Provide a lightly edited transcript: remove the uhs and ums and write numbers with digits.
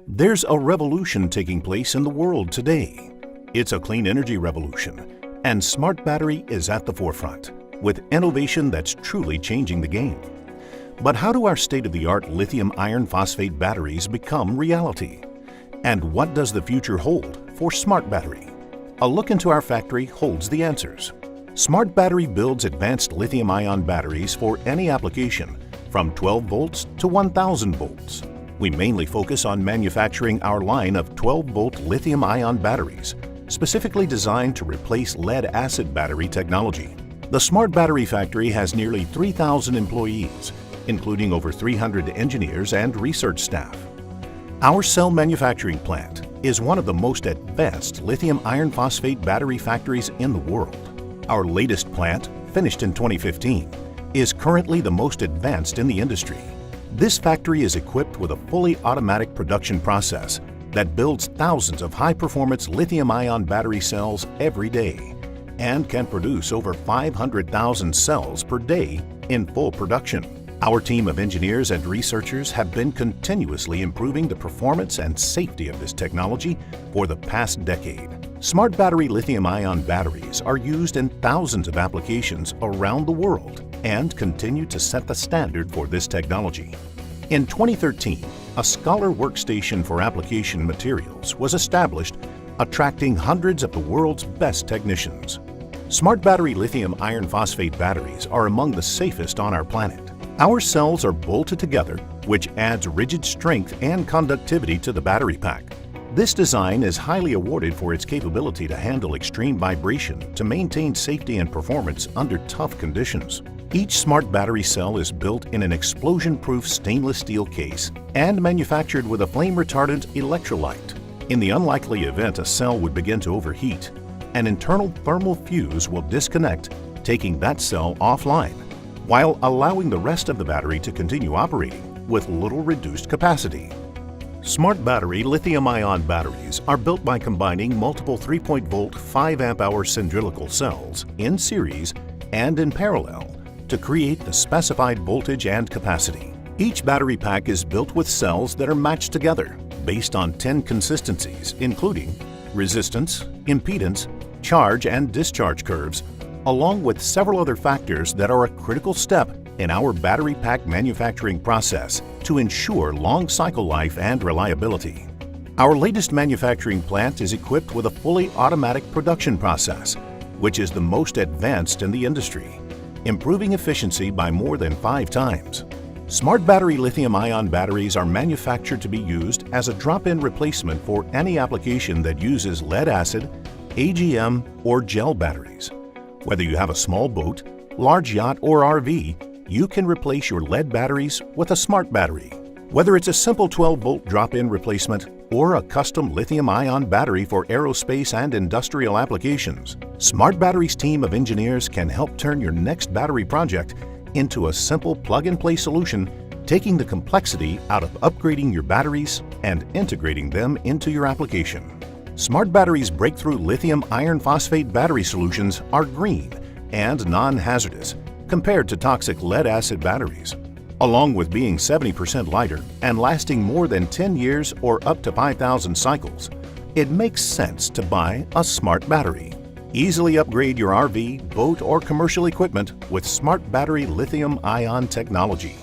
There's a revolution taking place in the world today. It's a clean energy revolution, and smart battery is at the forefront, with innovation that's truly changing the game. But how do our state-of-the-art lithium iron phosphate batteries become reality? And what does the future hold for smart battery? A look into our factory holds the answers. Smart Battery builds advanced lithium-ion batteries for any application, from 12 volts to 1,000 volts. We mainly focus on manufacturing our line of 12-volt lithium-ion batteries, specifically designed to replace lead-acid battery technology. The Smart Battery factory has nearly 3,000 employees, including over 300 engineers and research staff. Our cell manufacturing plant is one of the most advanced lithium iron phosphate battery factories in the world. Our latest plant, finished in 2015, is currently the most advanced in the industry. This factory is equipped with a fully automatic production process that builds thousands of high-performance lithium-ion battery cells every day and can produce over 500,000 cells per day in full production. Our team of engineers and researchers have been continuously improving the performance and safety of this technology for the past decade. Smart Battery lithium-ion batteries are used in thousands of applications around the world and continue to set the standard for this technology. In 2013, a Scholar Workstation for Application Materials was established, attracting hundreds of the world's best technicians. Smart Battery lithium iron phosphate batteries are among the safest on our planet. Our cells are bolted together, which adds rigid strength and conductivity to the battery pack. This design is highly awarded for its capability to handle extreme vibration to maintain safety and performance under tough conditions. Each smart battery cell is built in an explosion-proof stainless steel case and manufactured with a flame-retardant electrolyte. In the unlikely event a cell would begin to overheat, an internal thermal fuse will disconnect, taking that cell offline, while allowing the rest of the battery to continue operating with little reduced capacity. Smart Battery lithium-ion batteries are built by combining multiple 3-volt 5 amp-hour cylindrical cells in series and in parallel to create the specified voltage and capacity. Each battery pack is built with cells that are matched together based on 10 consistencies, including resistance, impedance, charge and discharge curves, along with several other factors that are a critical step in our battery pack manufacturing process to ensure long cycle life and reliability. Our latest manufacturing plant is equipped with a fully automatic production process, which is the most advanced in the industry, improving efficiency by more than 5 times. Smart Battery lithium-ion batteries are manufactured to be used as a drop-in replacement for any application that uses lead-acid, AGM, or gel batteries. Whether you have a small boat, large yacht, or RV, you can replace your lead batteries with a smart battery. Whether it's a simple 12-volt drop-in replacement or a custom lithium-ion battery for aerospace and industrial applications, Smart Battery's team of engineers can help turn your next battery project into a simple plug-and-play solution, taking the complexity out of upgrading your batteries and integrating them into your application. Smart Battery's breakthrough lithium iron phosphate battery solutions are green and non-hazardous compared to toxic lead-acid batteries. Along with being 70% lighter and lasting more than 10 years or up to 5,000 cycles, it makes sense to buy a smart battery. Easily upgrade your RV, boat, or commercial equipment with Smart Battery lithium-ion technology.